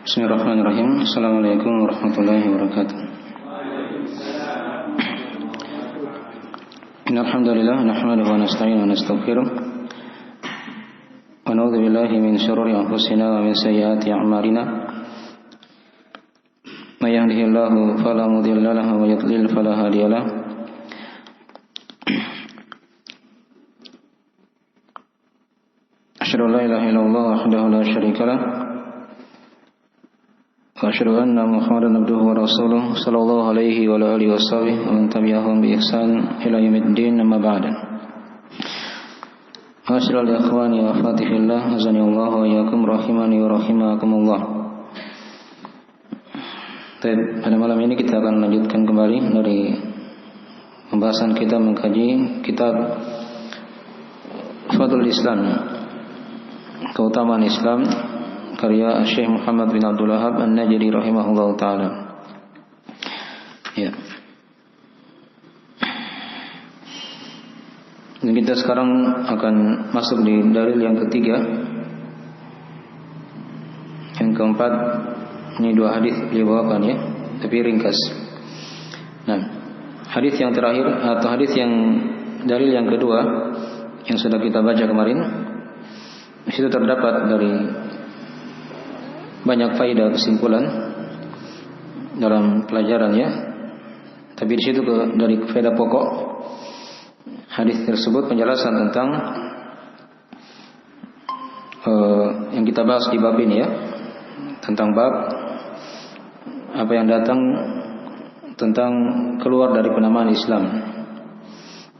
Bismillahirrahmanirrahim. Assalamualaikum warahmatullahi wabarakatuh. Innal hamdalillah nahmaduhu wa nasta'inuhu wa nastaghfiruh wa na'udzu billahi min shururi anfusina wa min sayyiati a'malina. May yahdihillahu fala mudilla lahu wa yudlil fala hadiya lahu. Asyhadu an la ilaha illallah wahdahu la syarika lahu wa asyhadu anna Muhammadan abduhu wa rasuluh sallallahu alaihi wa alihi washabbihi wa man tabi'ahum bi ihsan ila yaumiddin, amma ba'd. Asyrul ikhwani wa fatihillah azani Allah wa iyyakum rahimani wa rahimakumullah. Pada malam ini kita akan lanjutkan kembali dari pembahasan kita mengkaji kitab Fadlul Islam, keutamaan Islam, karya Syekh Muhammad bin Abdul Wahhab An-Najdi rahimahullah ta'ala. Ya. Dan kita sekarang akan masuk di dalil yang ketiga. Yang keempat, ini dua hadis beliau bawakan ya, tapi ringkas. Nah, hadis yang terakhir atau hadis yang dalil yang kedua yang sudah kita baca kemarin, di situ terdapat dari banyak faedah kesimpulan dalam pelajarannya. Tapi di situ dari faedah pokok hadis tersebut penjelasan tentang yang kita bahas di bab ini ya, tentang bab apa yang datang tentang keluar dari penamaan Islam.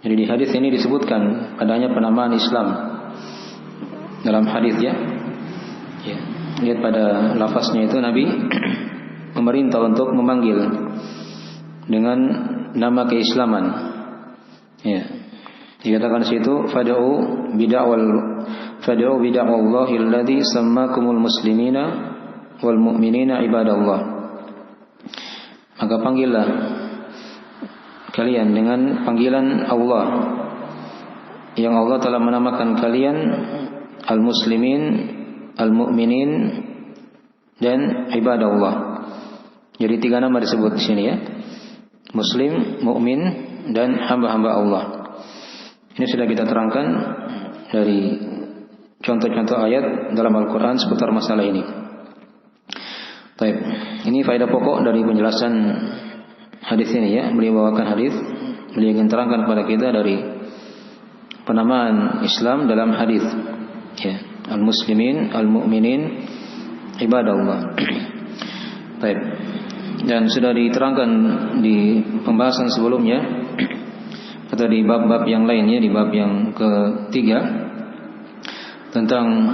Jadi di hadis ini disebutkan adanya penamaan Islam dalam hadis ya. Ya. Lihat pada lafaznya itu Nabi memerintah untuk memanggil dengan nama keislaman. Ya. Dikatakan di situ fad'u bid'allahi alladzi sammakumul muslimina wal mu'minina ibadallah. Maka panggillah kalian dengan panggilan Allah yang Allah telah menamakan kalian al-muslimin, al-mu'minin dan ibadallah. Jadi tiga nama disebut di sini ya. Muslim, mukmin dan hamba-hamba Allah. Ini sudah kita terangkan dari contoh-contoh ayat dalam Al-Qur'an seputar masalah ini. Baik. Ini faedah pokok dari penjelasan hadis ini ya. Beliau bawakan hadis, beliau ingin terangkan kepada kita dari penamaan Islam dalam hadis. Ya. Al-muslimin, al-mu'minin, ibadallah. Baik. Dan sudah diterangkan di pembahasan sebelumnya atau di bab-bab yang lainnya, di bab yang ketiga tentang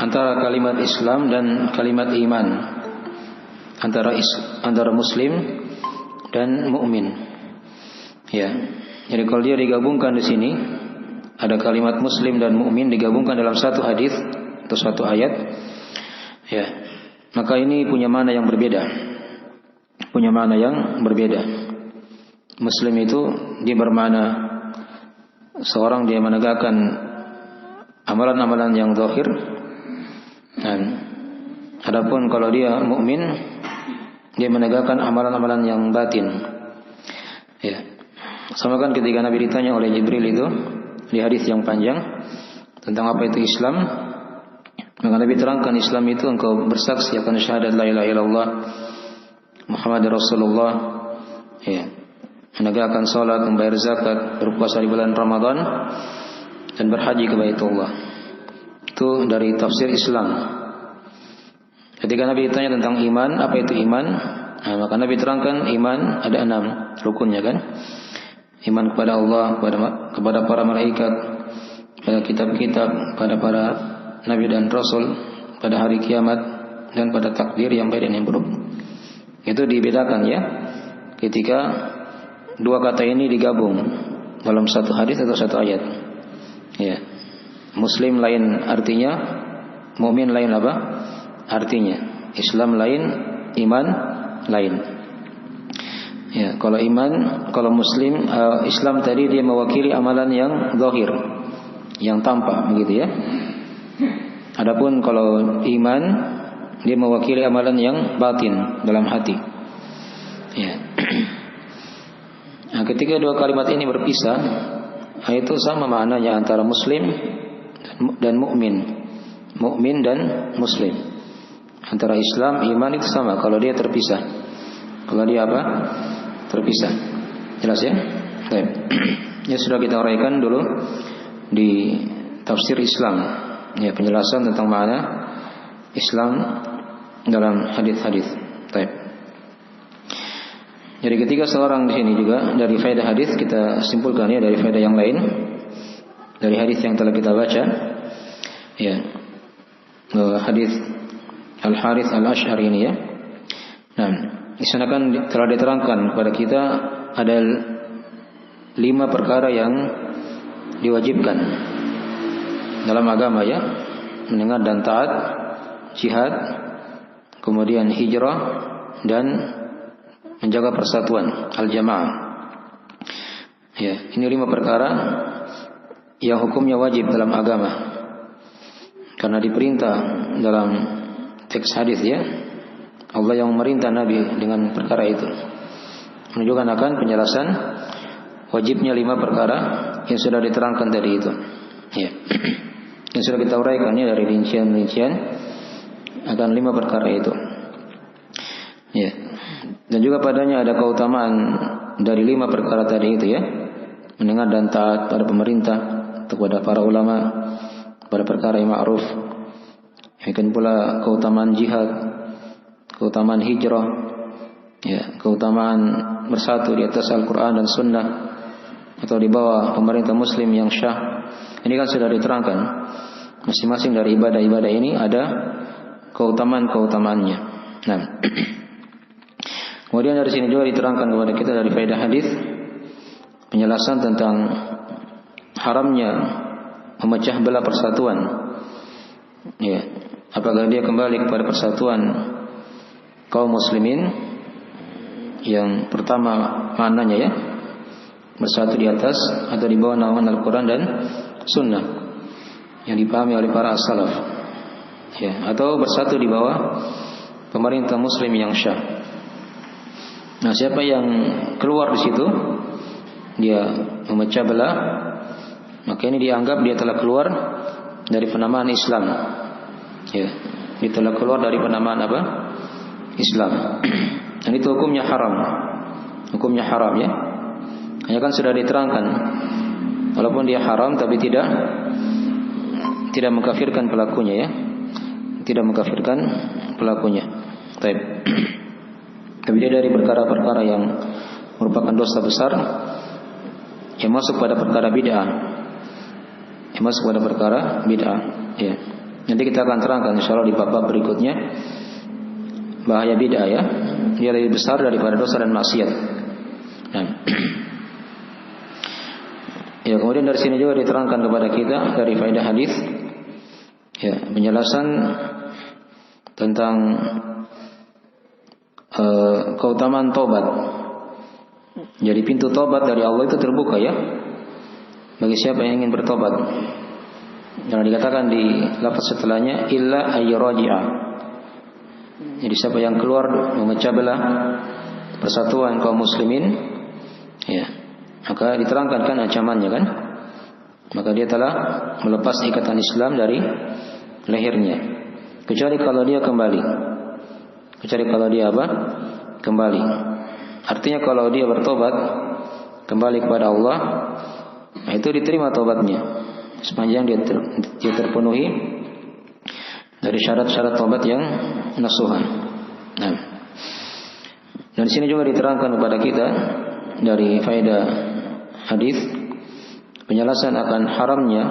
antara kalimat Islam dan kalimat iman, antara muslim dan mukmin. Ya. Jadi kalau dia digabungkan di sini, ada kalimat muslim dan mukmin digabungkan dalam satu hadis atau satu ayat, ya, maka ini punya makna yang berbeda. Punya makna yang berbeda. Muslim itu dia bermakna seorang dia menegakkan amalan-amalan yang zahir, dan adapun kalau dia mukmin dia menegakkan amalan-amalan yang batin. Ya. Sama kan ketika Nabi ditanya oleh Jibril itu di hadis yang panjang tentang apa itu Islam, maka Nabi terangkan Islam itu engkau bersaksi akan syahadat la ilaha illallah Muhammad Rasulullah, ya, menegakkan salat, membayar zakat, berpuasa di bulan Ramadan dan berhaji ke Baitullah. Itu dari tafsir Islam. Ketika Nabi ditanya tentang iman, apa itu iman? Nah, maka Nabi terangkan iman ada 6 rukunnya kan? Iman kepada Allah, kepada para malaikat, pada kitab-kitab, pada para nabi dan rasul, pada hari kiamat, dan pada takdir yang baik dan yang buruk. Itu dibedakan ya, ketika dua kata ini digabung dalam satu hadis atau satu ayat. Ya. Muslim lain artinya, mukmin lain apa? Artinya. Islam lain, iman lain. Ya, kalau iman, kalau muslim, Islam tadi dia mewakili amalan yang zahir, yang tampak begitu ya. Adapun kalau iman dia mewakili amalan yang batin dalam hati. Ya. Nah, ketika dua kalimat ini berpisah, itu sama maknanya antara muslim dan mukmin. Mukmin dan muslim. Antara Islam, iman itu sama kalau dia terpisah. Kalau dia apa? Terpisah. Jelas ya? Baik. Ya sudah kita uraikan dulu di tafsir Islam. Ya, penjelasan tentang makna Islam dalam hadis-hadis. Baik. Jadi ketika seorang di sini juga dari faedah hadis kita simpulkan ya dari faedah yang lain dari hadis yang telah kita baca. Ya. Hadis Al-Harits Al-Asy'ari ini ya. Nah, di sana kan telah diterangkan kepada kita ada 5 perkara yang diwajibkan dalam agama ya. Mendengar dan taat, jihad, kemudian hijrah dan menjaga persatuan al-jamaah. Ya, ini 5 perkara yang hukumnya wajib dalam agama. Karena diperintah dalam teks hadis ya. Allah yang memerintah Nabi dengan perkara itu. Menunjukkan akan penjelasan wajibnya 5 perkara yang sudah diterangkan tadi itu. Ya. Yang sudah kita uraikan ya dari rincian-rincian akan 5 perkara itu. Ya. Dan juga padanya ada keutamaan dari 5 perkara tadi itu ya. Mendengar dan taat pada pemerintah, kepada para ulama, pada perkara yang ma'ruf. Demikian pula keutamaan jihad, keutamaan hijrah, ya, keutamaan bersatu di atas Al-Quran dan Sunnah atau di bawah pemerintah Muslim yang syah. Ini kan sudah diterangkan. Masing-masing dari ibadah-ibadah ini ada keutamaan-keutamaannya. Nah. Kemudian dari sini juga diterangkan kepada kita dari faedah hadis penjelasan tentang haramnya memecah belah persatuan. Ya, apakah dia kembali kepada persatuan kaum muslimin yang pertama maknanya ya bersatu di atas atau di bawah naungan Al-Quran dan Sunnah yang dipahami oleh para as-salaf. Ya, atau bersatu di bawah pemerintah muslim yang syah. Nah, siapa yang keluar di situ, dia memecah belah, maka ini dianggap dia telah keluar dari penamaan Islam. Ya, dia telah keluar dari penamaan apa? Islam. Dan itu hukumnya haram. Hukumnya haram ya. Hanya kan sudah diterangkan. Walaupun dia haram, tapi tidak mengkafirkan pelakunya ya. Tidak mengkafirkan pelakunya. Baik. Tapi dia dari perkara-perkara yang merupakan dosa besar yang masuk pada perkara bid'ah. Yang masuk pada perkara bid'ah. Ya. Nanti kita akan terangkan insyaallah di bab-bab berikutnya bahaya bid'ah ya. Dia lebih besar daripada dosa dan maksiat. Nah. Ya, kemudian dari sini juga diterangkan kepada kita dari faedah hadis ya, penjelasan tentang keutamaan tobat. Jadi pintu tobat dari Allah itu terbuka ya bagi siapa yang ingin bertobat. Karena dikatakan di lafaz setelahnya illa ayyaraji'a. Jadi siapa yang keluar memecah belah persatuan kaum muslimin ya, maka diterangkan kan ancamannya kan. Maka dia telah melepas ikatan Islam dari lehernya. Kecuali kalau dia kembali. Kecuali kalau dia apa? Kembali. Artinya kalau dia bertobat kembali kepada Allah, nah itu diterima tobatnya sepanjang dia terpenuhi dari syarat-syarat tobat yang nasuhan. Nah, dan di sini juga diterangkan kepada kita dari faedah hadis penjelasan akan haramnya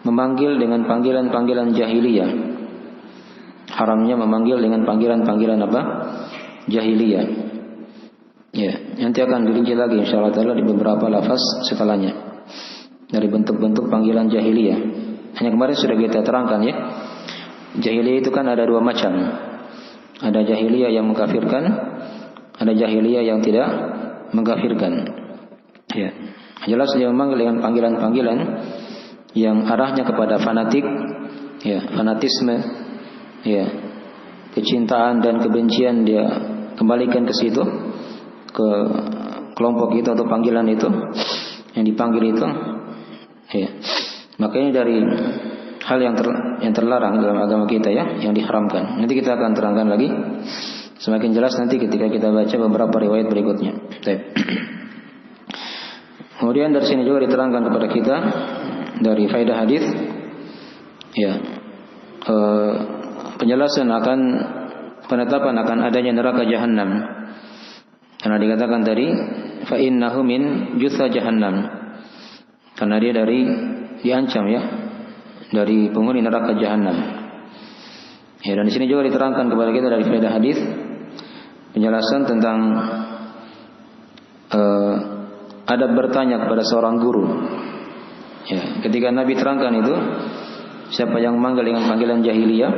memanggil dengan panggilan-panggilan jahiliyah. Haramnya memanggil dengan panggilan-panggilan apa? Jahiliyah. Ya, nanti akan dirinci lagi insyaallah taala di beberapa lafaz setelahnya. Dari bentuk-bentuk panggilan jahiliyah. Hanya kemarin sudah kita terangkan ya. Jahiliyah itu kan ada 2 macam. Ada jahiliyah yang mengkafirkan, ada jahiliyah yang tidak mengkafirkan. Ya. Jelas dia memanggil dengan panggilan-panggilan yang arahnya kepada fanatik, ya, fanatisme, ya, kecintaan dan kebencian dia kembalikan ke situ, ke kelompok itu atau panggilan itu yang dipanggil itu, ya. Maka ini dari hal yang terlarang dalam agama kita, ya, yang diharamkan. Nanti kita akan terangkan lagi semakin jelas nanti ketika kita baca beberapa riwayat berikutnya. Kemudian dari sini juga diterangkan kepada kita dari faedah hadis, ya, penjelasan akan penetapan akan adanya neraka jahanam. Karena dikatakan tadi fa innahu min jutha jahannam. Karena dia diancam, ya, dari penghuni neraka jahanam. Ya, dan di sini juga diterangkan kepada kita dari faedah hadis penjelasan tentang adab bertanya kepada seorang guru. Ya, ketika Nabi terangkan itu, siapa yang manggil dengan panggilan jahiliyah,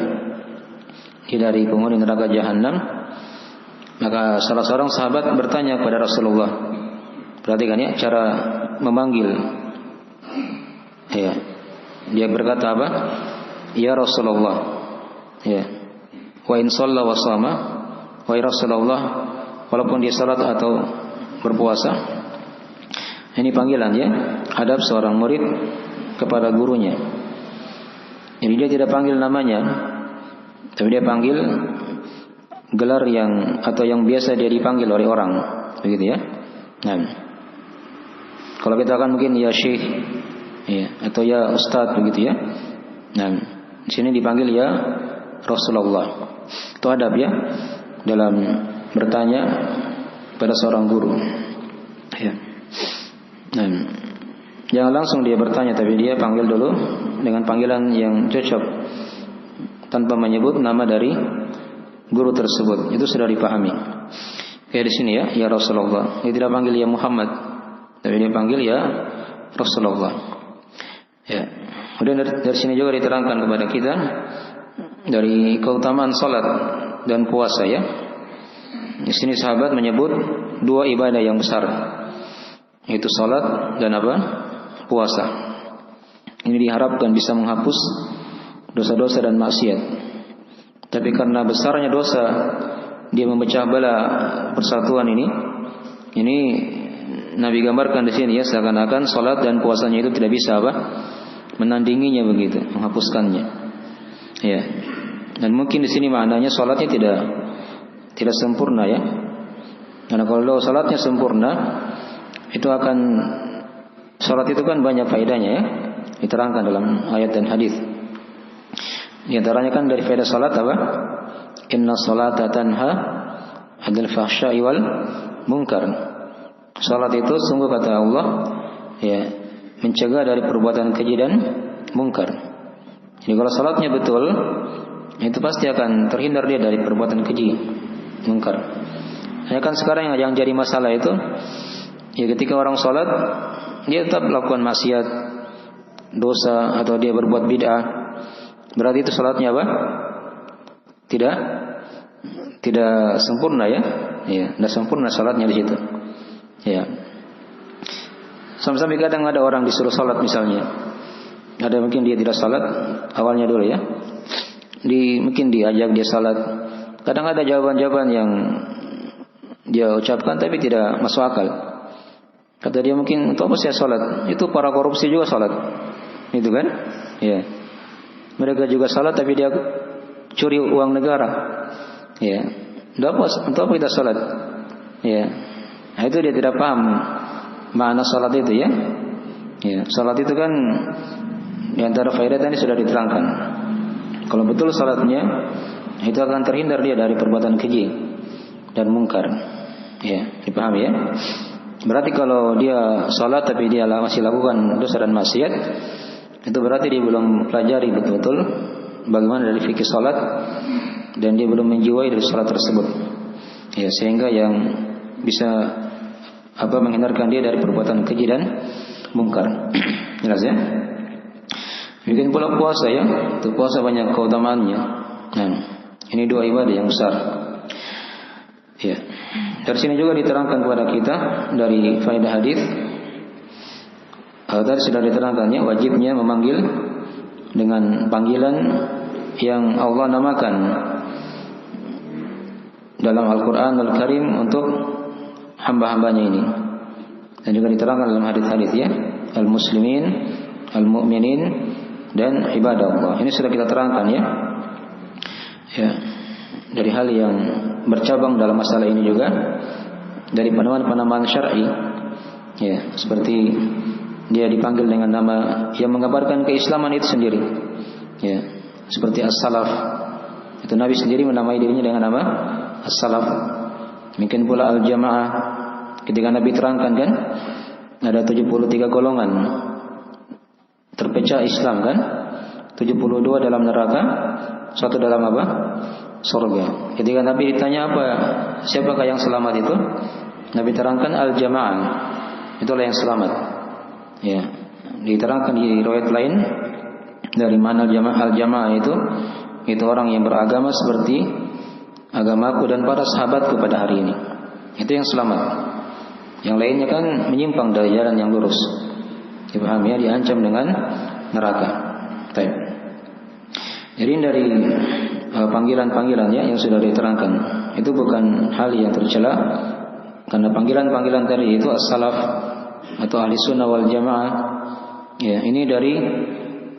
dia dari penghuni neraka jahanam, maka salah seorang sahabat bertanya kepada Rasulullah. Perhatikan, ya, cara memanggil. Ya, dia berkata apa? Ya Rasulullah. Ya. Wa in shalla wa shama, wa ya Rasulullah, walaupun dia salat atau berpuasa. Ini panggilan, ya, adab seorang murid kepada gurunya. Jadi dia tidak panggil namanya, tapi dia panggil gelar yang atau yang biasa dia dipanggil oleh orang, begitu, ya. Nah, kalau kita akan mungkin ya Syekh, ya, atau ya Ustadz, begitu, ya. Nah, di sini dipanggil ya Rasulullah. Itu adab, ya, dalam bertanya pada seorang guru. Ya. Nah, jangan langsung dia bertanya, tapi dia panggil dulu dengan panggilan yang cocok tanpa menyebut nama dari guru tersebut. Itu sudah dipahami. Kayak di sini, ya Rasulullah. Dia tidak panggil ya Muhammad, tapi dia panggil ya Rasulullah. Ya. Kemudian dari sini juga diterangkan kepada kita dari keutamaan salat dan puasa, ya. Di sini sahabat menyebut dua ibadah yang besar, yaitu salat dan apa? Puasa. Ini diharapkan bisa menghapus dosa-dosa dan maksiat. Tapi karena besarnya dosa, dia memecah belah persatuan ini Nabi gambarkan di sini, ya, seakan-akan salat dan puasanya itu tidak bisa apa? Menandinginya, begitu, menghapuskannya. Ya. Dan mungkin di sini maknanya salatnya tidak sempurna, ya. Karena kalau salatnya sempurna, itu akan, salat itu kan banyak faedahnya, ya, diterangkan dalam ayat dan hadis. Di antaranya kan dari faedah salat apa? Inna salata tanha 'anil fahsya'i wal munkar. Salat itu sungguh, kata Allah, ya, mencegah dari perbuatan keji dan mungkar. Jadi kalau salatnya betul, itu pasti akan terhindar dia dari perbuatan keji, mungkar. Hanya kan sekarang yang jadi masalah itu, ya, ketika orang salat dia tetap melakukan maksiat, dosa, atau dia berbuat bid'ah, berarti itu salatnya apa? Tidak sempurna, ya. Ya, tidak sempurna salatnya di situ. Ya. Sampai kadang ada orang disuruh salat misalnya. Ada mungkin dia tidak salat awalnya dulu, ya. Mungkin diajak dia salat. Kadang ada jawaban-jawaban yang dia ucapkan tapi tidak masuk akal. Kata dia mungkin, untuk apa saya salat? Itu para korupsi juga salat. Itu kan? Ya. Mereka juga salat tapi dia curi uang negara. Ya. Untuk apa kita salat? Ya. Nah, itu dia tidak paham makna salat itu, ya. Ya, salat itu kan di antara faedah tadi sudah diterangkan. Kalau betul salatnya, itu akan terhindar dia dari perbuatan keji dan mungkar. Ya, dipahami, ya. Berarti kalau dia salat tapi dia masih lakukan dosa dan maksiat, itu berarti dia belum pelajari betul-betul bagaimana dari fikih salat, dan dia belum menjiwai dari salat tersebut. Ya, sehingga yang bisa menghindarkan dia dari perbuatan keji dan mungkar. Jelas, ya? Demikian pula puasa, ya. Itu puasa banyak keutamaannya. Nah, ini dua ibadah yang besar. Ya. Dari sini juga diterangkan kepada kita dari faedah hadis. Tadi sudah diterangkannya wajibnya memanggil dengan panggilan yang Allah namakan. dalam Al-Qur'anul Karim untuk hamba-hambanya ini. Dan juga diterangkan dalam hadis-hadis ya, al-muslimin, al-mu'minin dan ibadah Allah. Ini sudah kita terangkan ya. Ya. Dari hal yang bercabang dalam masalah ini juga dari penamaan-penamaan syar'i. Ya, seperti dia dipanggil dengan nama yang menggambarkan keislaman itu sendiri. Ya, seperti as-salaf. Itu Nabi sendiri menamai dirinya dengan nama as-salaf. Mungkin pula al-jamaah. Ketika Nabi terangkan kan, ada 73 golongan terpecah Islam kan, 72 dalam neraka, 1 dalam apa? Surga. Ketika Nabi ditanya apa, siapakah yang selamat itu? Nabi terangkan al-jamaah. Itulah yang selamat. Ya, diterangkan di riwayat lain dari mana al-jamaah itu orang yang beragama seperti agamaku dan para sahabatku pada hari ini. Itu yang selamat. Yang lainnya kan menyimpang dari jalan yang lurus. Dipahami ya, diancam dengan neraka. Baik. Jadi dari panggilan-panggilan ya yang sudah diterangkan itu bukan hal yang tercela, karena panggilan-panggilan tadi itu as-salaf atau ahli sunnah wal jamaah ya, ini dari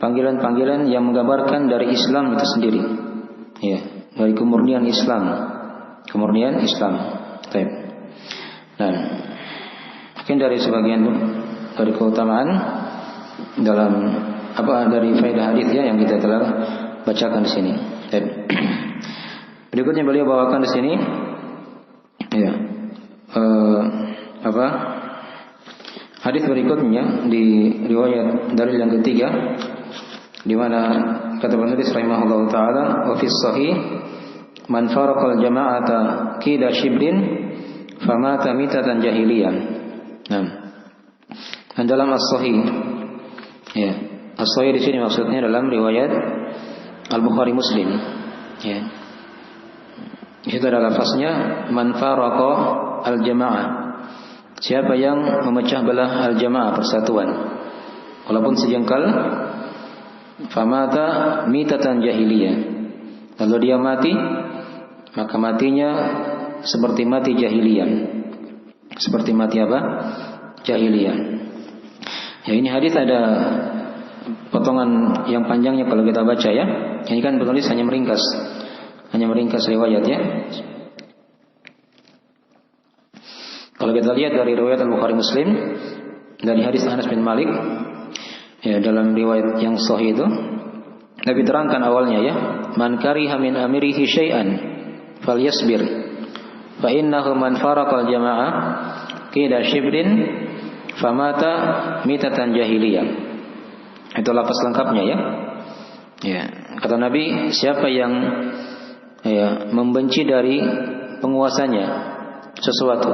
panggilan-panggilan yang menggambarkan dari Islam itu sendiri ya, dari kemurnian Islam. Baik. Nah, mungkin dari sebagian dari keutamaan dalam dari faedah hadis ya yang kita telah bacakan di sini. Berikutnya beliau bawakan di sini ya hadis berikutnya di riwayat dalil yang ketiga, di mana kata penulis rahimahullahu taala, wa fis sahih man faraqal jama'ata qila shibrin famata mitatan jahiliyan. Nah, dan dalam as-sahih ya, as-sahih di sini maksudnya dalam riwayat Al-Bukhari Muslim ya. Itu adalah lafaznya man faraqa al-jamaah. Siapa yang memecah belah al-jamaah, persatuan, walaupun sejengkal, famata mitatan jahiliyah. Lalu dia mati, maka matinya seperti mati jahiliyah. Seperti mati apa? Jahiliyah. Ya, ini hadis ada potongan yang panjangnya kalau kita baca ya. Ini kan penulis hanya meringkas riwayat ya. Kalau kita lihat dari riwayat Al-Bukhari Muslim dari hadis Anas bin Malik ya, dalam riwayat yang sahih itu Nabi terangkan awalnya ya, man kariha min amrihi syai'an falyasbir fa innahu man faraqal jamaah qila shibrin famata mitatan jahiliyah. Itu lafaz lengkapnya ya. Ya, kata Nabi, siapa yang membenci dari penguasanya sesuatu,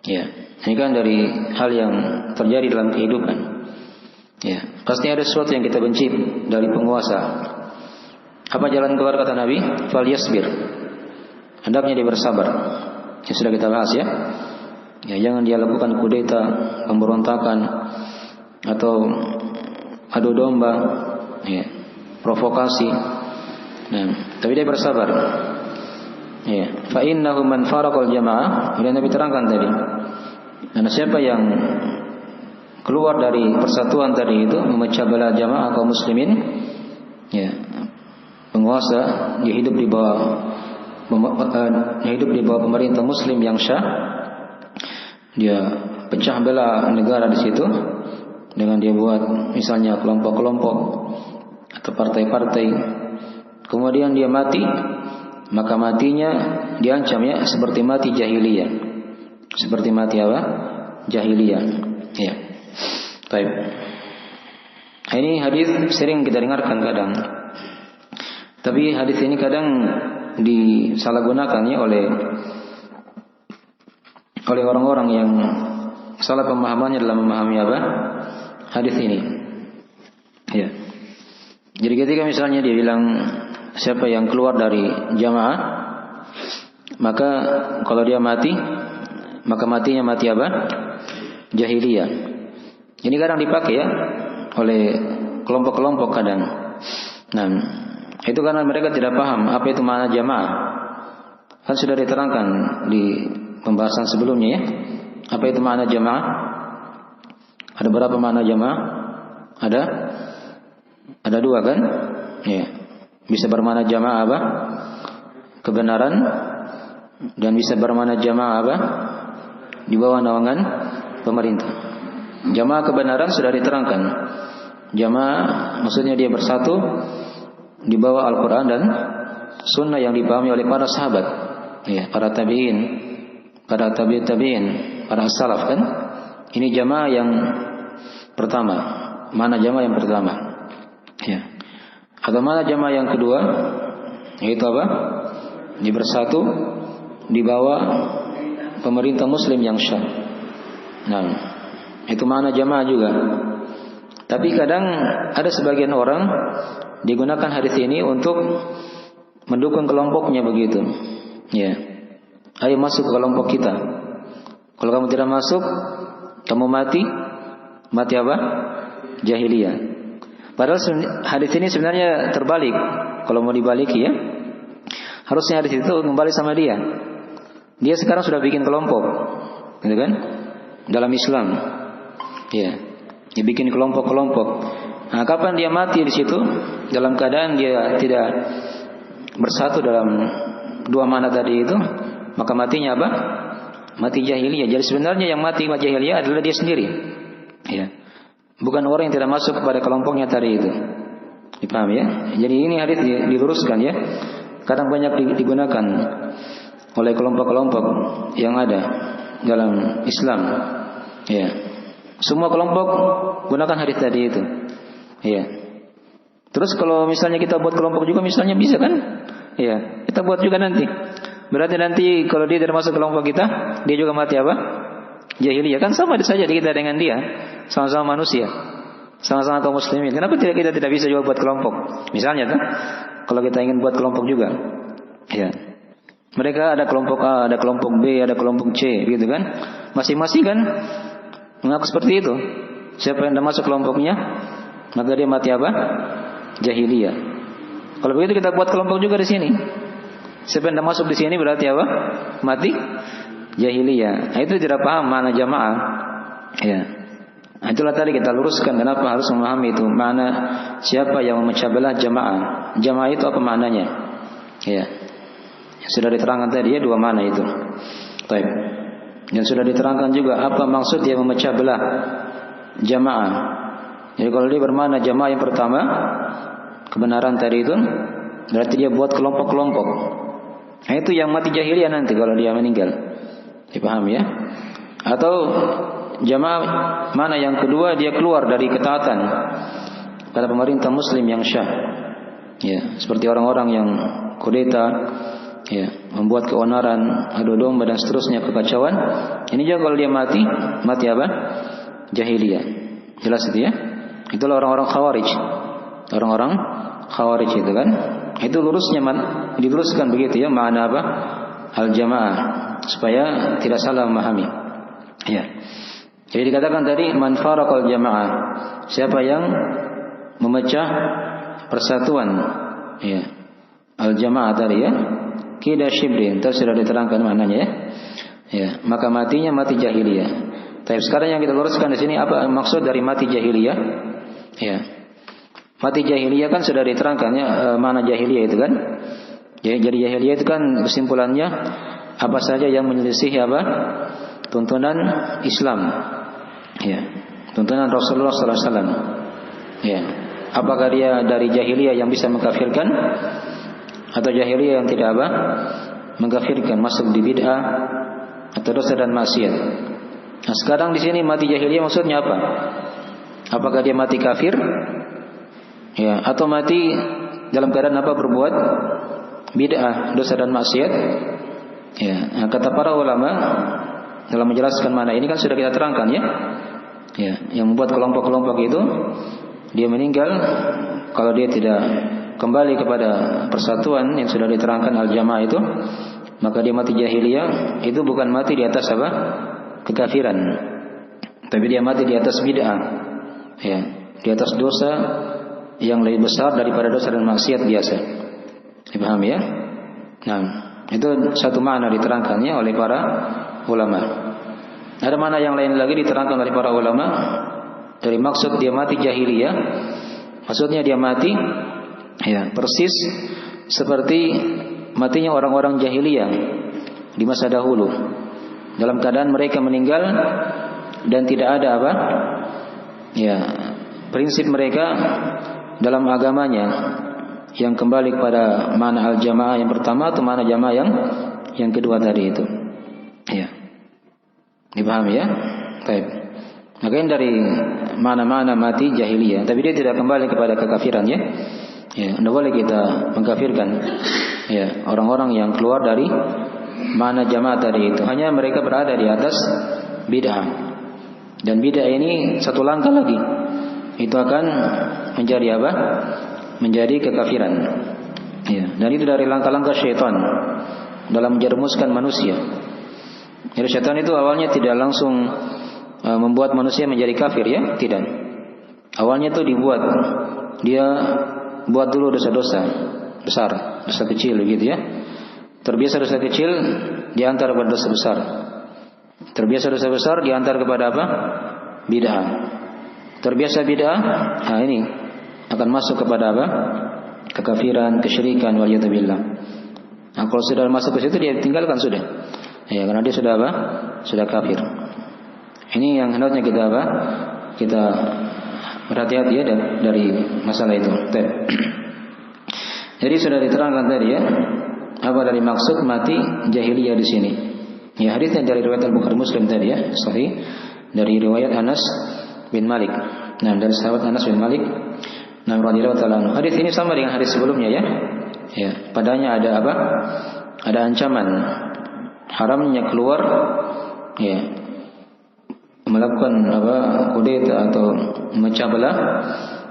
ya, ini kan dari hal yang terjadi dalam kehidupan. Ya, pasti ada sesuatu yang kita benci dari penguasa. Apa jalan keluar kata Nabi? Falyasbir. Hendaknya dia bersabar. Yang sudah kita bahas ya. Ya, jangan dia lakukan kudeta, pemberontakan atau adu domba, ya, provokasi. Nah, tapi dia bersabar. Ya, fa innahu man faraqal jamaah, sudah Nabi terangkan tadi. Dan siapa yang keluar dari persatuan tadi itu, memecah belah jamaah kaum muslimin, ya, penguasa, dia hidup di bawah pemerintah muslim yang syah, dia pecah belah negara di situ dengan dia buat misalnya kelompok-kelompok atau partai-partai, kemudian dia mati, maka matinya diancam ya seperti mati jahiliyah. Seperti mati apa? Jahiliyah. Ya. Baik. Ini hadis sering kita dengarkan kadang. Tapi hadis ini kadang disalahgunakan ya oleh orang-orang yang salah pemahamannya dalam memahami apa? Hadis ini. Ya. Jadi ketika misalnya dia bilang siapa yang keluar dari jamaah, maka kalau dia mati, maka matinya mati apa? Jahiliyah. Ini kadang dipakai ya oleh kelompok-kelompok kadang. Nah, itu karena mereka tidak paham apa itu makna jamaah. Kan sudah diterangkan di pembahasan sebelumnya ya. Apa itu makna jamaah? Ada berapa makna jamaah? Ada dua kan? Ya. Bisa bermakna jamaah apa? Kebenaran. Dan bisa bermakna jamaah apa? Di bawah naungan pemerintah. Jamaah kebenaran sudah diterangkan. Jamaah maksudnya dia bersatu di bawah Al-Quran dan Sunnah yang dipahami oleh para sahabat, ya, para tabi'in, para tabi'in, para salaf kan. Ini jamaah yang pertama. Mana jamaah yang pertama? Ya. Atau mana jamaah yang kedua? Yaitu apa? Dia bersatu di bawah pemerintah Muslim yang syah. Nah, itu mana jamaah juga. Tapi kadang ada sebagian orang digunakan hadis ini untuk mendukung kelompoknya begitu. Ya. Ayo masuk ke kelompok kita. Kalau kamu tidak masuk, kamu mati apa? Jahiliyah. Padahal hadis ini sebenarnya terbalik. Kalau mau dibaliki ya, harusnya hadis itu kembali sama dia. Dia sekarang sudah bikin kelompok, gitu kan? Dalam Islam. Ya. Dia bikin kelompok-kelompok. Nah, kapan dia mati di situ? Dalam keadaan dia tidak bersatu dalam dua makna tadi itu, maka matinya apa? Mati jahiliyah. Jadi sebenarnya yang mati jahiliyah adalah dia sendiri. Ya. Bukan orang yang tidak masuk kepada kelompoknya tadi itu. Dipaham ya? Jadi ini hadis diluruskan ya. Kadang banyak digunakan oleh kelompok-kelompok yang ada dalam Islam. Ya. Semua kelompok gunakan hadis tadi itu. Iya. Terus kalau misalnya kita buat kelompok juga misalnya bisa kan? Iya. Kita buat juga nanti. Berarti nanti kalau dia tidak masuk kelompok kita, dia juga mati apa? Jahiliyah. Kan sama saja kita dengan dia. Sama-sama manusia. Sama-sama kaum muslimin. Kenapa kita tidak bisa juga buat kelompok? Misalnya kan? Kalau kita ingin buat kelompok juga. Iya. Mereka ada kelompok A, ada kelompok B, ada kelompok C, gitu kan? Masing-masing kan mengaku seperti itu. Siapa yang tidak masuk kelompoknya, maka dia mati apa? Jahiliyah. Kalau begitu kita buat kelompok juga di sini. Siapa yang tidak masuk di sini berarti apa? Mati jahiliyah. Nah, itu tidak paham makna jamaah. Ya. Nah, itulah tadi kita luruskan kenapa harus memahami itu makna siapa yang memecah belah jamaah. Jamaah itu apa maknanya? Ya. Sudah diterangkan tadi ya dua makna itu. Baik. Dan sudah diterangkan juga apa maksud dia memecah belah jamaah. Jadi kalau dia bermakna jamaah yang pertama kebenaran tadi itu berarti dia buat kelompok-kelompok. Nah, itu yang mati jahiliyah nanti kalau dia meninggal. Dipahami ya? Atau jamaah mana yang kedua dia keluar dari ketaatan pada pemerintah Muslim yang syah. Ya, seperti orang-orang yang kudeta, ya, membuat keonaran, adu domba dan seterusnya kekacauan. Ini juga kalau dia mati apa? Jahiliyah. Jelas itu ya? Itulah orang-orang Khawarij. Orang-orang Khawarij itu kan. Itu lurusnya diluruskan begitu ya, makna apa? Al-jamaah supaya tidak salah memahami. Ya. Jadi dikatakan tadi man faraqal jamaah. Siapa yang memecah persatuan, ya. Al-jamaah tadi ya. Kida shibrin, itu sudah diterangkan maknanya ya. Ya, maka matinya mati jahiliyah. Tapi sekarang yang kita luruskan di sini apa maksud dari mati jahiliyah? Ya. Mati jahiliyah kan sudah diterangkan ya, mana jahiliyah itu kan? Ya, jadi jahiliyah itu kan kesimpulannya apa saja yang menyelisihi apa? Tuntunan Islam. Ya. Tuntunan Rasulullah sallallahu alaihi wasallam. Ya. Apakah dia dari jahiliyah yang bisa mengkafirkan atau jahiliyah yang tidak apa? Mengkafirkan, masuk di bid'ah atau dosa dan maksiat. Nah, sekarang di sini mati jahiliyah maksudnya apa? Apakah dia mati kafir? Ya, atau mati dalam keadaan apa? Berbuat bid'ah, dosa dan maksiat. Ya, nah, kata para ulama dalam menjelaskan mana ini kan sudah kita terangkan ya. Ya, yang membuat kelompok-kelompok itu dia meninggal kalau dia tidak kembali kepada persatuan yang sudah diterangkan al-jamaah itu, maka dia mati jahiliyah. Itu bukan mati di atas apa? Kekafiran, tapi dia mati di atas bid'ah. Ya, di atas dosa yang lebih besar daripada dosa dan maksiat biasa. Dipahami ya? Nah, Itu satu makna diterangkannya oleh para ulama. Ada makna yang lain lagi diterangkan oleh para ulama dari maksud dia mati jahiliyah. Maksudnya dia mati ya persis seperti matinya orang-orang jahiliyah di masa dahulu. Dalam keadaan mereka meninggal dan tidak ada apa? Ya, prinsip mereka dalam agamanya yang kembali kepada makna al-jamaah yang pertama atau makna jamaah yang kedua tadi itu. Ya. Dipahami ya? Baik. Makanya dari mana-mana mati jahiliyah, tapi dia tidak kembali kepada kekafiran ya. Ya, tidak boleh kita mengkafirkan ya orang-orang yang keluar dari mana jamaah tadi itu. Hanya mereka berada di atas bid'ah. Dan bid'ah ini satu langkah lagi. Itu akan menjadi apa? Menjadi kekafiran. Ya, dan itu dari langkah-langkah syaitan dalam menjerumuskan manusia. Jadi syaitan itu awalnya tidak langsung membuat manusia menjadi kafir ya, tidak. Awalnya itu dibuat, dia buat dulu dosa-dosa besar, dosa kecil gitu ya. Terbiasa dosa kecil diantar kepada dosa besar. Terbiasa dosa besar diantar kepada apa? Bid'ah. Terbiasa bid'ah, nah ini akan masuk kepada apa? Kekafiran, kesyirikan, waliyadzubillah. Nah, kalau sudah masuk ke situ dia tinggalkan sudah. Ya, karena dia sudah apa? Sudah kafir. Ini yang hendaknya kita apa? Kita berhati-hati ya dari masalah itu. Jadi sudah diterangkan tadi ya, apa dari maksud mati jahiliyah di sini. Ya, hadisnya dari riwayat Al-Bukhari Muslim tadi ya, sahih dari riwayat Anas bin Malik. Nah, dari sahabat Anas bin Malik, nah radhiyallahu ta'ala. Hadis ini sama dengan hadis sebelumnya ya. Ya, padanya ada apa? Ada ancaman haramnya keluar ya melakukan apa kudeta atau memecah belah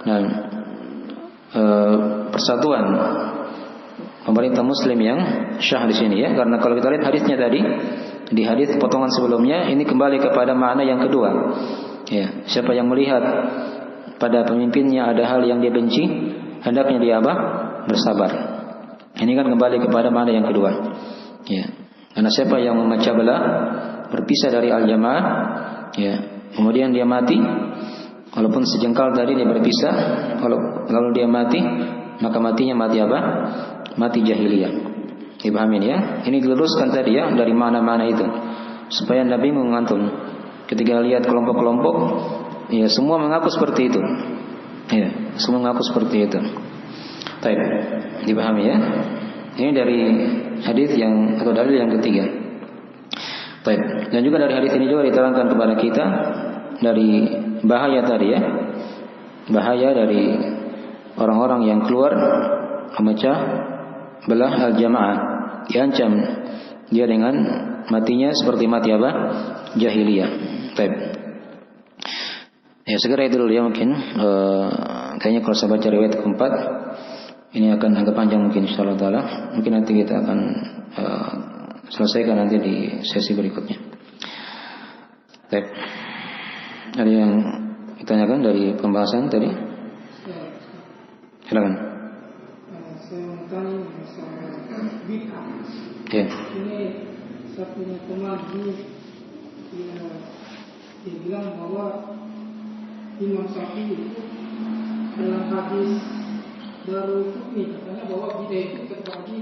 dan persatuan pemerintah muslim yang syah di sini ya. Karena kalau kita lihat hadisnya tadi, di hadis potongan sebelumnya ini kembali kepada makna yang kedua. Ya, siapa yang melihat pada pemimpinnya ada hal yang dia benci, hendaknya dia apa? Bersabar. Ini kan kembali kepada makna yang kedua. Ya. Karena siapa yang memecah belah, berpisah dari al-jamaah, ya, kemudian dia mati, walaupun sejengkal tadi dia berpisah, lalu dia mati, maka matinya mati apa? Mati jahiliyah. Dipahamin ya? Ini diluruskan tadi ya dari mana-mana itu, supaya Nabi mengantum. Ketika lihat kelompok-kelompok, ya semua mengaku seperti itu, ya semua mengaku seperti itu. Baik, dipahami ya? Ini dari hadis yang atau dalil yang ketiga. Baik. Dan juga dari hadis ini juga diterangkan kepada kita dari bahaya tadi ya. Bahaya dari orang-orang yang keluar memecah belah al-jamaah. Diancam dia dengan matinya seperti mati apa? Jahiliyah. Baik. Ya segera itu dulu ya mungkin. Kayaknya kalau saya baca riwayat keempat ini akan agak panjang mungkin insyaallah taala. Mungkin nanti kita akan selesaikan nanti di sesi berikutnya. Baik. Ada yang ditanyakan dari pembahasan tadi? Silakan. Saya mau tanya masalah bid'ah. Ya. Ini satunya teman dia bilang bahwa Imam Syafi'i itu dalam hadis Darul Qutni katanya bahwa bid'ah itu terbagi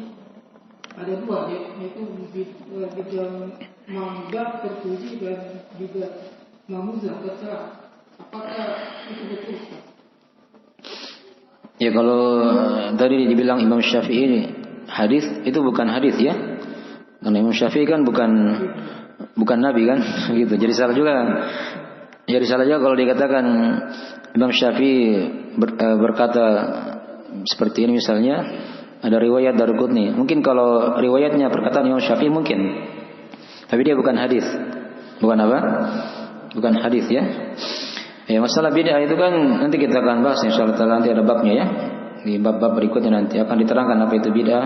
ada dua, yaitu bid'ah mamdah terpuji dan bid'ah mamuzah tercela. Apakah itu betul? Ya kalau tadi dibilang Imam Syafi'i hadis itu bukan hadis ya. Karena Imam Syafi'i kan bukan nabi kan gitu. Jadi salah juga. Jadi salah juga kalau dikatakan Imam Syafi'i berkata seperti ini misalnya ada riwayat Daraqutni. Mungkin kalau riwayatnya perkataan Imam Syafi'i mungkin. Tapi dia bukan hadis. Bukan apa? Bukan hadis ya. Ya masalah bid'ah itu kan nanti kita akan bahas insyaallah nanti ada babnya ya. Di bab-bab berikutnya nanti akan diterangkan apa itu bid'ah,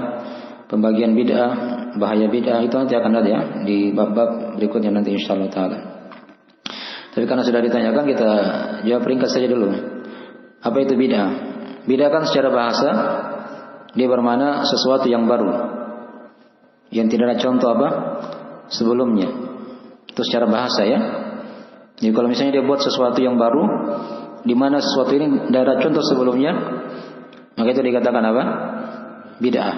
pembagian bid'ah, bahaya bid'ah itu nanti akan ada ya di bab-bab berikutnya nanti insyaallah taala. Tapi karena sudah ditanyakan kita jawab ringkas saja dulu. Apa itu bid'ah? Bid'ah kan secara bahasa dia bermakna sesuatu yang baru. yang tidak ada contoh apa sebelumnya. Itu secara bahasa ya. Jadi kalau misalnya dia buat sesuatu yang baru, di mana sesuatu ini tidak ada contoh sebelumnya, maka itu dikatakan apa? Bid'ah.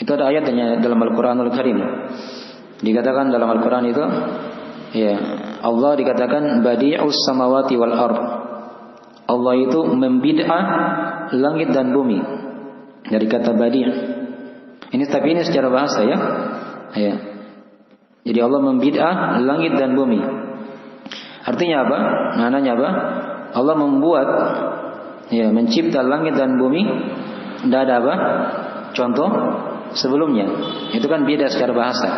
Itu ada ayatnya dalam Al-Quranul Karim. Dikatakan dalam Al-Quran itu, ya, Allah dikatakan badi'us samawati wal ard. Allah itu membid'ah langit dan bumi. Dari kata badi'. Tapi ini secara bahasa ya. Ya. Jadi Allah membid'ah langit dan bumi. Artinya apa? Maknanya apa? Allah membuat, ya, mencipta langit dan bumi, tidak ada apa? Contoh sebelumnya. Itu kan beda secara bahasa.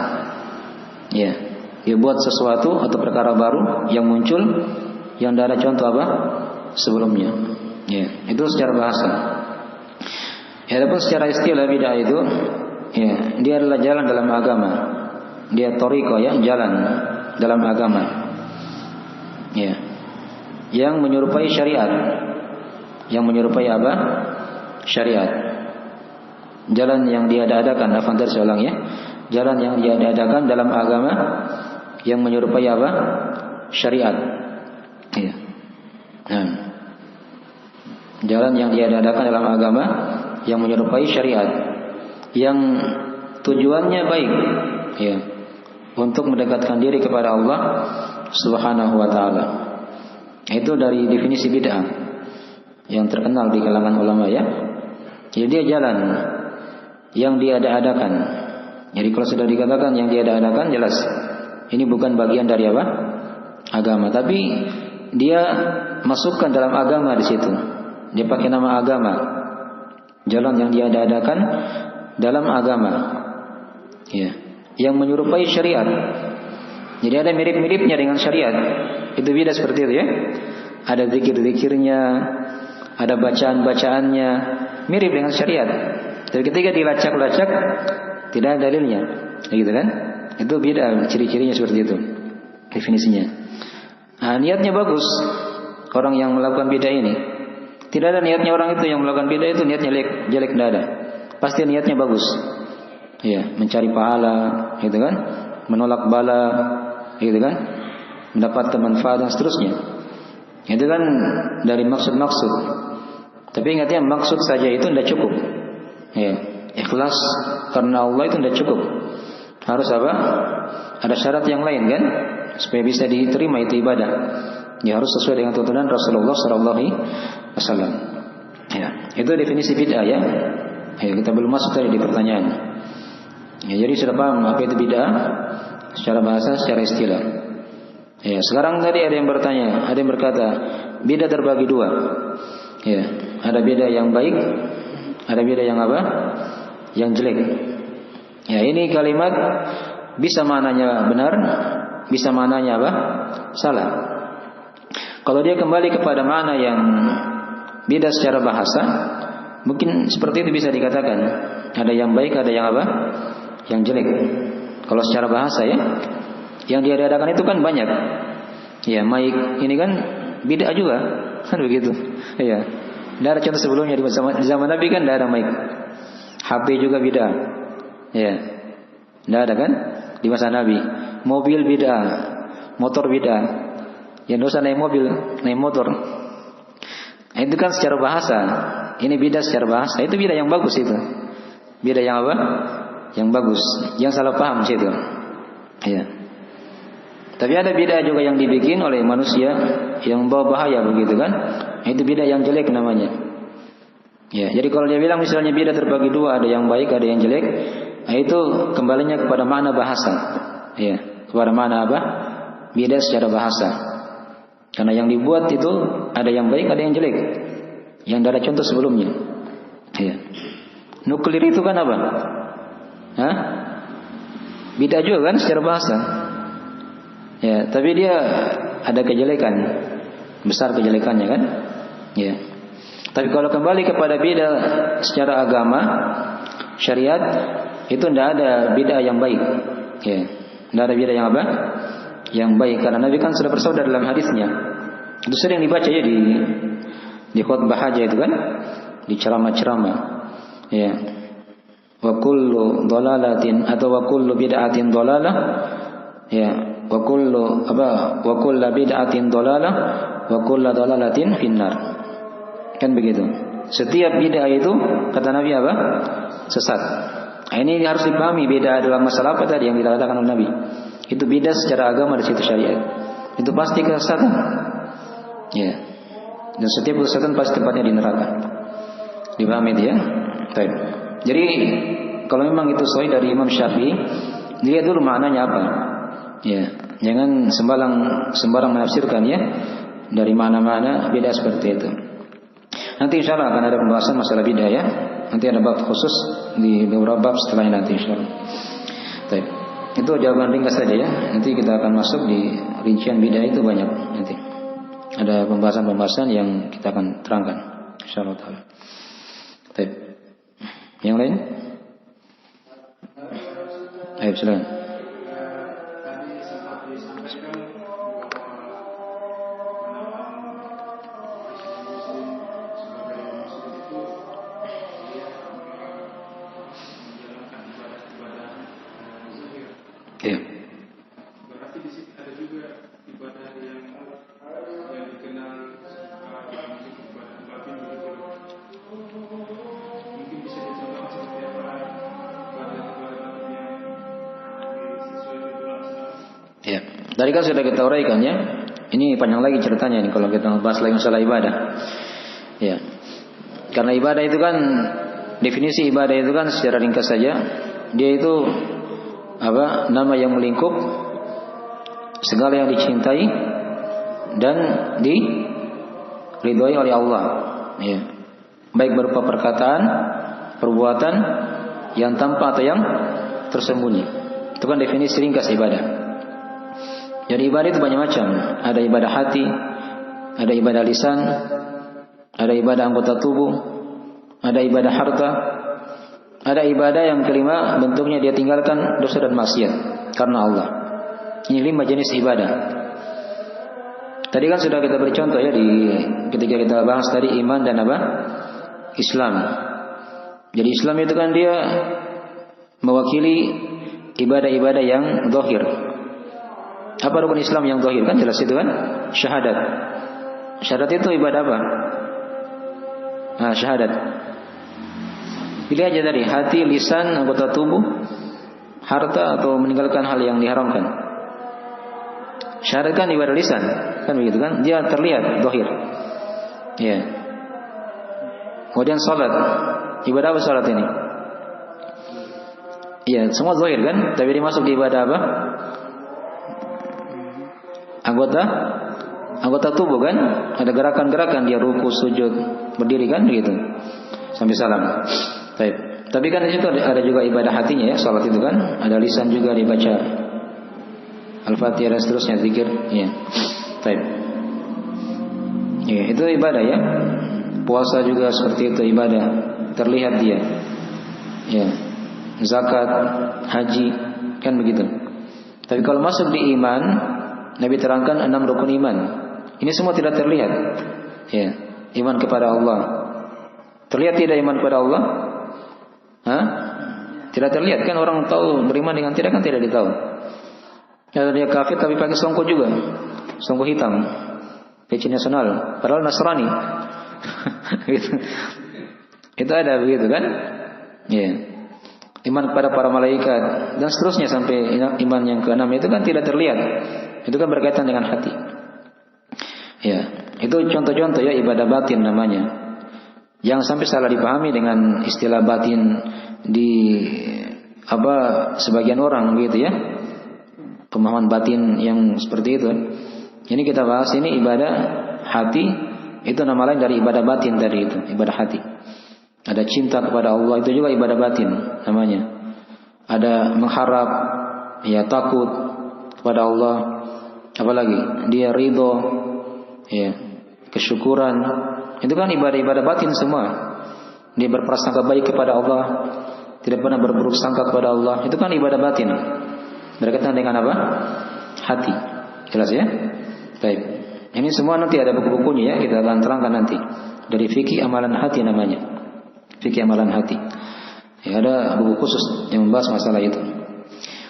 Ya, dia buat sesuatu atau perkara baru yang muncul yang tidak ada contoh apa? Sebelumnya. Ya, itu secara bahasa. Ya, adapun secara istilah bid'ah itu, ya, dia adalah jalan dalam agama. Dia thariqah ya, jalan dalam agama. Ya. Yang menyerupai syariat. Yang menyerupai apa? Syariat. Jalan yang diadakan, afan saya ulang ya. Jalan yang diadakan dalam agama yang menyerupai apa? Syariat. Ya. Nah. Jalan yang diadakan dalam agama yang menyerupai syariat. Yang tujuannya baik, ya. Untuk mendekatkan diri kepada Allah Subhanahu wa ta'ala. Itu dari definisi bid'ah yang terkenal di kalangan ulama ya. Jadi dia jalan yang diada-adakan. Jadi kalau sudah dikatakan yang diada-adakan, jelas ini bukan bagian dari apa? Agama, tapi dia masukkan dalam agama di situ. Dia pakai nama agama. Jalan yang diada-adakan dalam agama. Ya, yang menyerupai syariat. Jadi ada mirip-miripnya dengan syariat. Itu beda seperti itu ya. Ada zikir-zikirnya, ada bacaan-bacaannya, mirip dengan syariat. Jadi ketika dilacak-lacak tidak ada dalilnya, gitu kan? Itu beda, ciri-cirinya seperti itu, definisinya. Nah, niatnya bagus orang yang melakukan bid'ah ini. Tidak ada niatnya orang itu yang melakukan bid'ah itu niatnya jelek, tidak ada. Pasti niatnya bagus. Ya, mencari pahala, gitu kan? Menolak bala, gitu kan, mendapatkan manfaat dan seterusnya. Itu kan dari maksud-maksud. Tapi ingatnya maksud saja itu tidak cukup. Ya, ikhlas karena Allah itu tidak cukup. Harus apa? Ada syarat yang lain kan, supaya bisa diterima itu ibadah. Ya, harus sesuai dengan tuntunan Rasulullah sallallahu alaihi wasallam. Ya, itu definisi bid'ah ya. Ya, kita belum masuk tadi di pertanyaan. Ya, jadi sudah paham apa itu bid'ah? Secara bahasa, secara istilah. Ya, sekarang tadi ada yang bertanya, ada yang berkata, bid'ah terbagi dua. Ya, ada bid'ah yang baik, ada bid'ah yang apa? Yang jelek. Ya, ini kalimat bisa maknanya benar, bisa maknanya apa? Salah. Kalau dia kembali kepada makna yang bid'ah secara bahasa, mungkin seperti itu bisa dikatakan. Ada yang baik, ada yang apa? Yang jelek. Kalau secara bahasa ya, yang diadakan itu kan banyak. Ya, mic ini kan bid'ah juga, kan begitu. Ya, tidak ada contoh sebelumnya di zaman Nabi kan tidak ada mic. HP juga bid'ah. Ya, tidak ada kan di masa Nabi. Mobil bid'ah, motor bid'ah. Yang dosa naik mobil, naik motor. Itu kan secara bahasa. Ini bid'ah secara bahasa. Itu bid'ah yang bagus itu. Bid'ah yang apa? Yang bagus. Yang salah paham situ. Ya. Tapi ada bid'ah juga yang dibikin oleh manusia yang membawa bahaya begitu kan? Itu bid'ah yang jelek namanya. Ya, jadi kalau dia bilang misalnya bid'ah terbagi dua, ada yang baik, ada yang jelek, itu kembalinya kepada makna bahasa. Ya, kepada makna apa? Bid'ah secara bahasa. Karena yang dibuat itu ada yang baik, ada yang jelek. Yang tidak ada contoh sebelumnya. Ya. Nuklir itu kan apa? Hah? Bid'ah juga kan secara bahasa. Ya, tapi dia ada kejelekan, besar kejelekannya kan? Ya. Tapi kalau kembali kepada bid'ah secara agama, syariat, itu tidak ada bid'ah yang baik. Ya. Tidak ada bid'ah yang apa? Yang baik. Karena Nabi kan sudah bersabda dalam hadisnya. Itu sering dibaca ya di khutbah haja itu kan, di ceramah-ceramah. Ya. wa kullu dhalalatin atau wa kullu bid'atin dhalalah, ya, wa kullu bid'atin dhalalah wa kullu dhalalatin finnar. Kan begitu. Setiap bid'ah itu kata Nabi apa? Sesat. Nah, ini harus dipahami beda dalam masalah apa tadi yang dikatakan oleh Nabi. Itu beda secara agama di situ syariat. Itu pasti kesesatan. Ya. Dan setiap kesesatan pasti tempatnya di neraka. Dipahami itu ya? Baik. Jadi kalau memang itu sesuai dari Imam Syafi'i, lihat dulu maknanya apa. Ya, jangan sembarang menafsirkan ya dari mana-mana beda seperti itu. Nanti insyaallah akan ada pembahasan masalah bid'ah ya. Nanti ada bab khusus di beberapa bab setelahnya nanti insyaallah. Baik. Itu jawaban ringkas saja ya. Nanti kita akan masuk di rincian bid'ah itu banyak nanti. Ada pembahasan-pembahasan yang kita akan terangkan insyaallah taala. Baik. Yang lain? Ayo silakan. Iya. Berarti di sini ada juga ibadah yang dikenal mungkin ibadah batin begitu. Mungkin bisa dicontoh seperti apa ibadah yang sesuai dengan Islam. Iya. Tadi kan sudah kita uraikan ya. Ini panjang lagi ceritanya nih kalau kita bahas lagi masalah ibadah. Ya. Karena ibadah itu kan definisi ibadah itu kan secara ringkas saja dia itu apa? Nama yang melingkup segala yang dicintai dan diridhoi oleh Allah. Ya. Baik berupa perkataan, perbuatan yang tampak atau yang tersembunyi. Itu kan definisi ringkas ibadah. Jadi ibadah itu banyak macam. Ada ibadah hati, ada ibadah lisan, ada ibadah anggota tubuh, ada ibadah harta, ada ibadah yang kelima bentuknya dia tinggalkan dosa dan maksiat karena Allah. Ini 5 jenis ibadah. Tadi kan sudah kita beri contoh ya ketika kita bahas tadi iman dan apa? Islam. Jadi Islam itu kan dia mewakili ibadah-ibadah yang zahir. Apa rukun Islam yang zahir? Kan jelas itu kan? Syahadat. Syahadat itu ibadah apa? Nah, syahadat. Pilih aja dari hati, lisan, anggota tubuh, harta atau meninggalkan hal yang diharamkan. Syahadat kan ibadah lisan, kan begitu kan? Dia terlihat zahir. Ya. Kemudian salat. Ibadah apa salat ini? Iya, semua zahir kan? Tapi dia masuk di ibadah apa? Anggota tubuh kan? Ada gerakan-gerakan dia ruku, sujud, berdiri kan begitu. Sampai salam. Baik. Tapi kan di situ ada juga ibadah hatinya ya, salat itu kan. Ada lisan juga dibaca Al-Fatihah dan seterusnya zikir, ya. Baik. Ya, itu ibadah ya. Puasa juga seperti itu ibadah, terlihat dia. Ya. Zakat, haji, kan begitu. Tapi kalau masuk di iman, Nabi terangkan 6 rukun iman. Ini semua tidak terlihat. Ya, iman kepada Allah. Terlihat tidak iman kepada Allah? Hah? Tidak terlihat kan, orang tahu beriman dengan tidak kan tidak ditahu. Kalau dia kafir tapi pakai songkok juga, songkok hitam, peci nasional, padahal Nasrani. Gitu. Itu ada begitu kan? Ya. Iman kepada para malaikat dan seterusnya sampai iman yang ke-6 itu kan tidak terlihat. Itu kan berkaitan dengan hati. Ya, itu contoh-contoh ya ibadah batin namanya. Jangan sampai salah dipahami dengan istilah batin di sebagian orang gitu ya. Pemahaman batin yang seperti itu. Ini kita bahas ini ibadah hati, itu nama lain dari ibadah batin tadi itu, ibadah hati. Ada cinta kepada Allah, itu juga ibadah batin namanya. Ada mengharap, ya takut kepada Allah. Apalagi dia ridho, ya kesyukuran. Itu kan ibadah-ibadah batin semua. Dia berprasangka baik kepada Allah, tidak pernah berburuk sangka kepada Allah. Itu kan ibadah batin. Berkaitan dengan apa? Hati. Jelas ya? Baik. Ini semua nanti ada buku-bukunya ya, kita akan terangkan nanti. Dari fikih amalan hati namanya. Fikih amalan hati. Ya, ada buku khusus yang membahas masalah itu.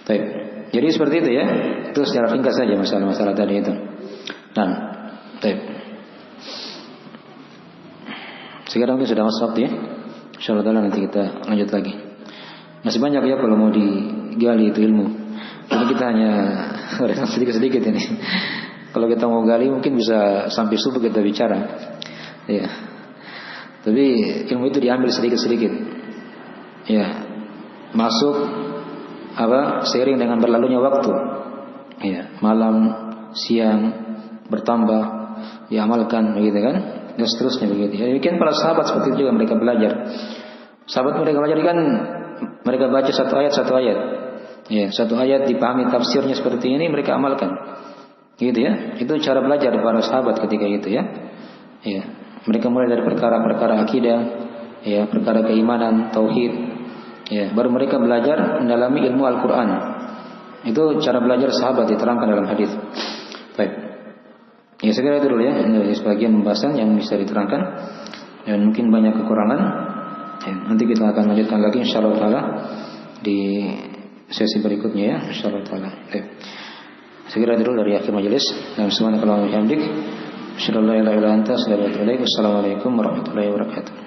Baik. Jadi seperti itu ya. Itu secara ringkas saja masalah-masalah tadi itu. Nah, baik. Sekarang ini sudah masuk waktu ya. Insyaallah nanti kita lanjut lagi. Masih banyak ya kalau mau digali itu ilmu. Jadi kita hanya sedikit-sedikit ini. Kalau kita mau gali mungkin bisa sampai subuh kita bicara. Ya. Tapi ilmu itu diambil sedikit-sedikit. Ya. Masuk seiring dengan berlalunya waktu. Ya, malam, siang bertambah, diamalkan begitu kan? Dan seterusnya begitu. Ya, demikian para sahabat seperti itu juga mereka belajar. Sahabat mereka belajar kan mereka baca satu ayat. Ya, satu ayat dipahami tafsirnya seperti ini mereka amalkan. Gitu ya. Itu cara belajar para sahabat ketika itu ya. Ya, mereka mulai dari perkara-perkara akidah, ya, perkara keimanan, tauhid. Ya, baru mereka belajar mendalami ilmu Al-Qur'an. Itu cara belajar sahabat diterangkan dalam hadis. Baik. Ya, saya kira itu dulu ya. Ini sebagian pembahasan yang bisa diterangkan. Dan mungkin banyak kekurangan. Ya, nanti kita akan lanjutkan lagi insyaallah taala di sesi berikutnya ya, insyaallah taala. Baik. Saya kira itu dulu dari akhir majelis. Dan subhanakallahumma wa bihamdik, asyhadu an la ilaha illa anta, astaghfiruka wa atubu ilaik. Wassalamualaikum warahmatullahi wabarakatuh.